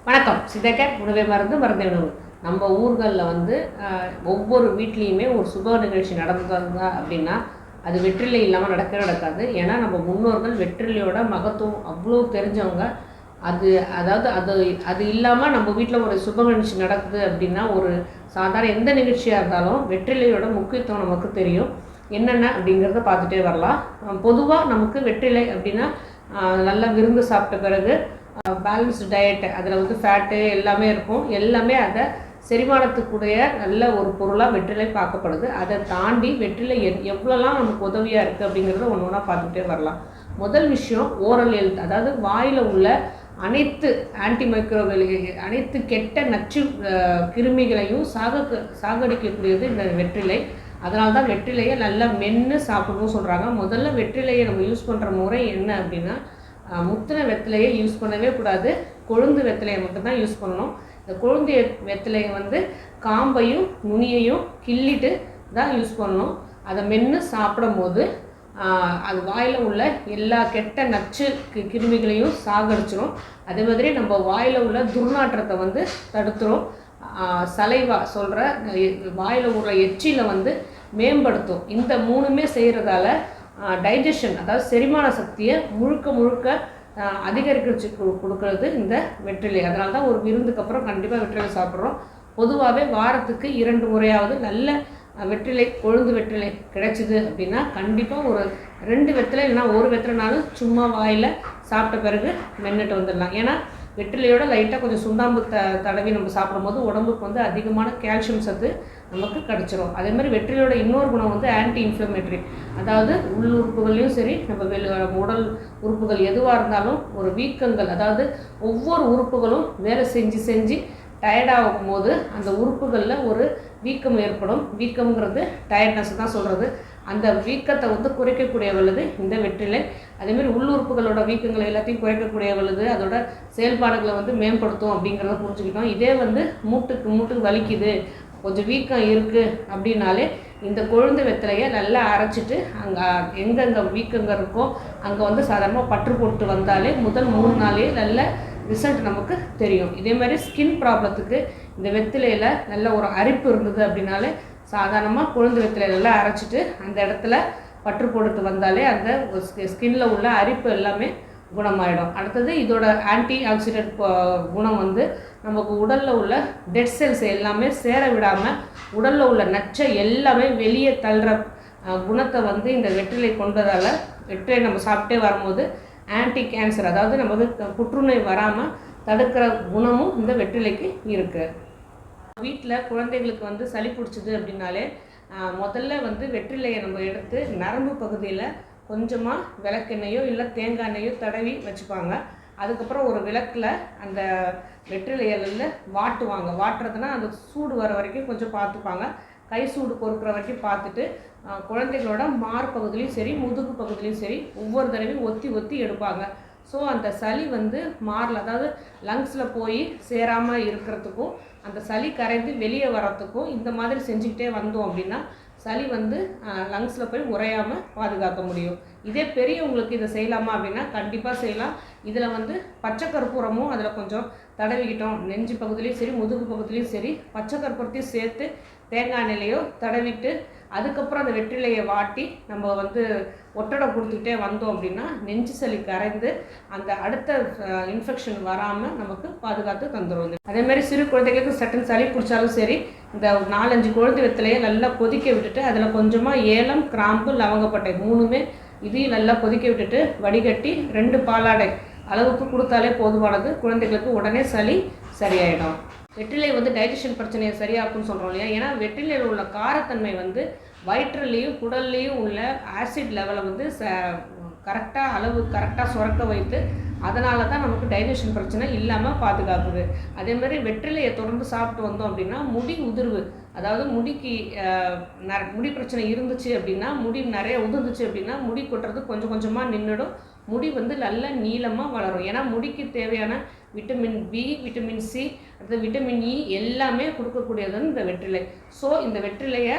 வணக்கம். சித்தக்கேட் உணவே மருந்து மருந்தே உணவு. நம்ம ஊர்களில் ஒவ்வொரு வீட்லேயுமே ஒரு சுப நிகழ்ச்சி நடந்தது அப்படின்னா அது வெற்றிலை இல்லாமல் நடக்கவே நடக்காது. ஏன்னா நம்ம முன்னோர்கள் வெற்றிலையோட மகத்துவம் அவ்வளோ தெரிஞ்சவங்க. அதாவது அது அது இல்லாமல் நம்ம வீட்டில் ஒரு சுப நிகழ்ச்சி நடக்குது அப்படின்னா ஒரு சாதாரண எந்த நிகழ்ச்சியாக இருந்தாலும் வெற்றிலையோட முக்கியத்துவம் நமக்கு தெரியும். என்னென்ன அப்படிங்கிறத பார்த்துட்டே வரலாம். பொதுவாக நமக்கு வெற்றிலை அப்படின்னா நல்லா விருந்து சாப்பிட்ட பிறகு பேலன்ஸ்டு டயட்டு, அதில் ஃபேட்டு எல்லாமே இருக்கும். எல்லாமே அதை செரிமானத்துக்குடைய நல்ல ஒரு பொருளாக வெற்றிலை பார்க்கப்படுது. அதை தாண்டி வெற்றிலை எவ்வளோலாம் நமக்கு உதவியாக இருக்குது அப்படிங்கிறத ஒன்று ஒன்றா பார்த்துக்கிட்டே வரலாம். முதல் விஷயம் ஓரல் ஹெல்த், அதாவது வாயில் உள்ள அனைத்து ஆன்டிமைக்ரோவேல், அனைத்து கெட்ட நச்சு கிருமிகளையும் சாகடிக்கக்கூடியது இந்த வெற்றிலை. அதனால தான் வெற்றிலையை நல்லா மென்று சாப்பிடணும்னு சொல்கிறாங்க. முதல்ல வெற்றிலையை நம்ம யூஸ் பண்ணுற முறை என்ன அப்படின்னா, முத்தின வெற்றிலையை யூஸ் பண்ணவே கூடாது. கொழுந்து வெற்றிலையை மட்டும்தான் யூஸ் பண்ணணும். இந்த கொழுந்து வெற்றிலையை காம்பையும் நுனியையும் கிள்ளிட்டு தான் யூஸ் பண்ணணும். அதை மென்று சாப்பிடும் போது அது வாயில் உள்ள எல்லா கெட்ட நச்சு கிருமிகளையும் சாகடிச்சிடும். அதே மாதிரி நம்ம வாயில் உள்ள துர்நாற்றத்தை தடுத்துரும். சலைவா சொல்கிற வாயில் உள்ள எச்சியில் மேம்படுத்தும். இந்த மூணுமே செய்கிறதால டைஜஷன், அதாவது செரிமான சக்தியை முழுக்க அதிகரிச்சு கொடுக்கறது இந்த வெற்றிலை. அதனால தான் ஒரு விருந்துக்கு அப்புறம் கண்டிப்பாக வெற்றிலை சாப்பிட்றோம். பொதுவாகவே வாரத்துக்கு 2 முறையாவது நல்ல வெற்றிலை, கொழுந்து வெற்றிலை கிடைச்சிது அப்படின்னா கண்டிப்பாக ஒரு 2 வெற்றிலை இல்லைனா 1 வெற்றிலைனாலும் சும்மா வாயில் சாப்பிட்ட பிறகு மென்னுட்டு வந்துடலாம். ஏன்னா வெற்றிலையோட லைட்டாக கொஞ்சம் சுண்ணாம்பு தடவி நம்ம சாப்பிடும்போது உடம்புக்கு அதிகமான கால்சியம் சத்து நமக்கு கிடச்சிரும். அதே மாதிரி வெற்றிலையோட இன்னொரு குணம் ஆன்டி இன்ஃப்ளமேட்டரி, அதாவது உள் உறுப்புகள்லையும் சரி நம்ம உடல் உறுப்புகள் எதுவாக இருந்தாலும் ஒரு வீக்கங்கள், அதாவது ஒவ்வொரு உறுப்புகளும் வேலை செஞ்சு டயர்டாகும் போது அந்த உறுப்புகளில் ஒரு வீக்கம் ஏற்படும். வீக்கம்ங்கிறது டயர்ட்னஸ் தான் சொல்கிறது. அந்த வீக்கத்தை குறைக்கக்கூடிய வல்லது இந்த வெற்றிலை. அதேமாதிரி உள்ளுறுப்புகளோட வீக்கங்களை எல்லாத்தையும் குறைக்கக்கூடிய வல்லது, அதோட செயல்பாடுகளை மேம்படுத்தும் அப்படிங்கிறத புரிஞ்சுக்கிட்டோம். இதே மூட்டுக்கு வலிக்குது, கொஞ்சம் வீக்கம் இருக்குது அப்படின்னாலே இந்த கொழுந்து வெற்றிலையை நல்லா அரைச்சிட்டு அங்கே எங்கெங்கே வீக்கங்க இருக்கோ அங்கே சாதாரணமாக பற்று போட்டு வந்தாலே முதல் 3 நாளே நல்ல ரிசல்ட் நமக்கு தெரியும். இதே மாதிரி ஸ்கின் ப்ராப்ளத்துக்கு இந்த வெற்றிலையில் நல்ல ஒரு அரிப்பு இருந்தது அப்படின்னாலே சாதாரணமாக கொழுந்து வெற்றிலையெல்லாம் அரைச்சிட்டு அந்த இடத்துல பற்று போட்டு வந்தாலே அந்த ஸ்கின்னில் உள்ள அரிப்பு எல்லாமே குணமாயிடும். அடுத்தது இதோட ஆன்டி ஆக்சிடென்ட் குணம் நமக்கு உடலில் உள்ள டெட் செல்ஸ் எல்லாமே சேர விடாமல் உடலில் உள்ள நச்சை எல்லாமே வெளியே தள்ளுற குணத்தை இந்த வெற்றிலை கொண்டதால் வெற்றிலை நம்ம சாப்பிட்டே வரும்போது ஆன்டி கேன்சர், அதாவது நமக்கு புற்றுநோய் வராமல் தடுக்கிற குணமும் இந்த வெற்றிலைக்கு இருக்குது. வீட்டில் குழந்தைகளுக்கு சளி பிடிச்சிது அப்படின்னாலே முதல்ல வெற்றிலையை நம்ம எடுத்து நரம்பு பகுதியில் கொஞ்சமாக விளக்கெண்ணெயோ இல்லை தேங்காய் எண்ணெயோ தடவி வச்சுப்பாங்க. அதுக்கப்புறம் ஒரு விளக்கில் அந்த வெற்றிலையில வாட்டுவாங்க. வாட்டுறதுனா அந்த சூடு வர வரைக்கும் கொஞ்சம் பார்த்துப்பாங்க. கை சூடு பொறுக்கிற வரைக்கும் பார்த்துட்டு குழந்தைகளோட மார்பகுதிலையும் சரி முதுகு பகுதிலையும் சரி ஒவ்வொரு தடவையும் ஒத்தி எடுப்பாங்க. ஸோ அந்த சளி மாரில், அதாவது லங்ஸில் போய் சேராமல் இருக்கிறதுக்கும் அந்த சளி கரைந்து வெளியே வர்றதுக்கும் இந்த மாதிரி செஞ்சுக்கிட்டே வந்தோம் அப்படின்னா சளி லங்ஸில் போய் உறையாமல் பாதுகாக்க முடியும். இதே பெரியவங்களுக்கு இதை செய்யலாமா அப்படின்னா கண்டிப்பாக செய்யலாம். இதில் பச்சை கற்பூரமும் அதில் கொஞ்சம் தடவிக்கிட்டோம். நெஞ்சு பகுதியிலையும் சரி முதுகு பகுதியிலையும் சரி பச்சை கற்பூரத்தையும் சேர்த்து தேங்காய் எண்ணெயிலையோ தடவிட்டு அதுக்கப்புறம் அந்த வெற்றிலையை வாட்டி நம்ம ஒட்டடை கொடுத்துக்கிட்டே வந்தோம் அப்படின்னா நெஞ்சு சளி கரைந்து அந்த அடுத்த இன்ஃபெக்ஷன் வராமல் நமக்கு பாதுகாத்து தந்துடும். அதேமாதிரி சிறு குழந்தைகளுக்கு சட்டன் சளி பிடிச்சாலும் சரி இந்த 4-5 கொழுந்து வெற்றிலையை நல்லா கொதிக்க விட்டுட்டு அதில் கொஞ்சமாக ஏலம், கிராம்பு, லவங்கப்பட்டை 3மே இதையும் நல்லா கொதிக்க விட்டுட்டு வடிகட்டி 2 பாலாடை அளவுக்கு கொடுத்தாலே போதுமானது. குழந்தைகளுக்கு உடனே சளி சரியாயிடும். வெற்றிலை டைஜஷன் பிரச்சனையை சரியாக்குன்னு சொல்கிறோம் இல்லையா? ஏன்னா வெற்றிலையில் உள்ள காரத்தன்மை வயிற்றுலேயும் குடல்லையும் உள்ள ஆசிட் லெவலை கரெக்டாக சுரக்க வைத்து அதனால தான் நமக்கு டைஜஷன் பிரச்சனை இல்லாமல் பாதுகாக்குது. அதே மாதிரி வெற்றிலையை தொடர்ந்து சாப்பிட்டு வந்தோம் அப்படின்னா முடி உதிர்வு, அதாவது முடி பிரச்சனை இருந்துச்சு அப்படின்னா, முடி நிறைய உதிர்ந்துச்சு அப்படின்னா முடி கொட்டுறது கொஞ்சம் கொஞ்சமாக நின்றுடும். முடி நல்ல நீளமாக வளரும். ஏன்னா முடிக்கு தேவையான விட்டமின் பி, விட்டமின் சி, அடுத்து விட்டமின் இ எல்லாமே கொடுக்கக்கூடியது இந்த வெற்றிலை. ஸோ இந்த வெற்றிலையை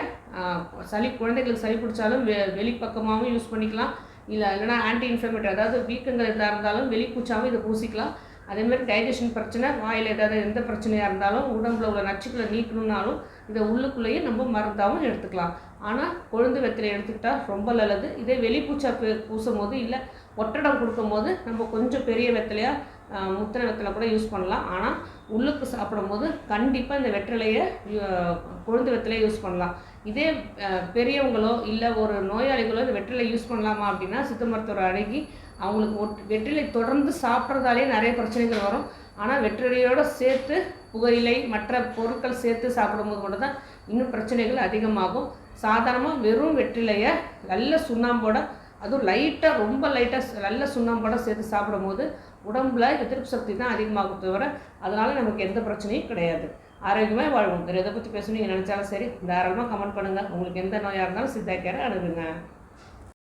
குழந்தைகளுக்கு சளி பிடிச்சாலும் வெளிப்பக்கமாகவும் யூஸ் பண்ணிக்கலாம். இல்லைனா ஆன்டி இன்ஃப்ளமேட்டரி, அதாவது வீக்கங்கள் எதாக இருந்தாலும் வெளிப்பூச்சாகவும் இதை பூசிக்கலாம். அதேமாதிரி டைஜஷன் பிரச்சனை, வாயில் ஏதாவது எந்த பிரச்சனையாக இருந்தாலும், உடம்புல உள்ள நச்சுக்களை நீக்கணுன்னாலும் இதை உள்ளுக்குள்ளேயே நம்ம மருந்தாகவும் எடுத்துக்கலாம். ஆனால் கொழுந்து வெத்தலை எடுத்துக்கிட்டால் ரொம்ப நல்லது. இதே வெளிப்பூச்சா பூசும் போது இல்லை ஒட்டடம் கொடுக்கும்போது நம்ம கொஞ்சம் பெரிய வெத்தலையாக முத்தின வெத்தலை கூட யூஸ் பண்ணலாம். ஆனால் உள்ளுக்கு சாப்பிடும்போது கண்டிப்பாக இந்த வெற்றிலையை கொழுந்து வெத்தலையை யூஸ் பண்ணலாம். இதே பெரியவங்களோ இல்லை ஒரு நோயாளிகளோ இந்த வெற்றிலை யூஸ் பண்ணலாமா அப்படின்னா சித்த மருத்துவரை அணுகி அவங்களுக்கு வெற்றிலை தொடர்ந்து சாப்பிட்றதாலே நிறைய பிரச்சனைகள் வரும். ஆனால் வெற்றிலையோடு சேர்த்து புகையிலை மற்ற பொருட்கள் சேர்த்து சாப்பிடும்போது கூட தான் இன்னும் பிரச்சனைகள் அதிகமாகும். சாதாரணமாக வெறும் வெற்றிலையை நல்ல சுண்ணாம்போட, அதுவும் லைட்டாக ரொம்ப லைட்டாக நல்ல சுண்ணாம்போட சேர்த்து சாப்பிடும்போது உடம்புல எதிர்ப்பு சக்தி தான் அதிகமாகும் தவிர அதனால் நமக்கு எந்த பிரச்சனையும் கிடையாது. ஆரோக்கியமாக வாழ்வோம். வேறு எதை பற்றி பேசணும் நீங்கள் நினச்சாலும் சரி தாராளமாக கமெண்ட் பண்ணுங்கள். உங்களுக்கு எந்த நோயாக இருந்தாலும் சித்தா கேரை அணுகுங்க.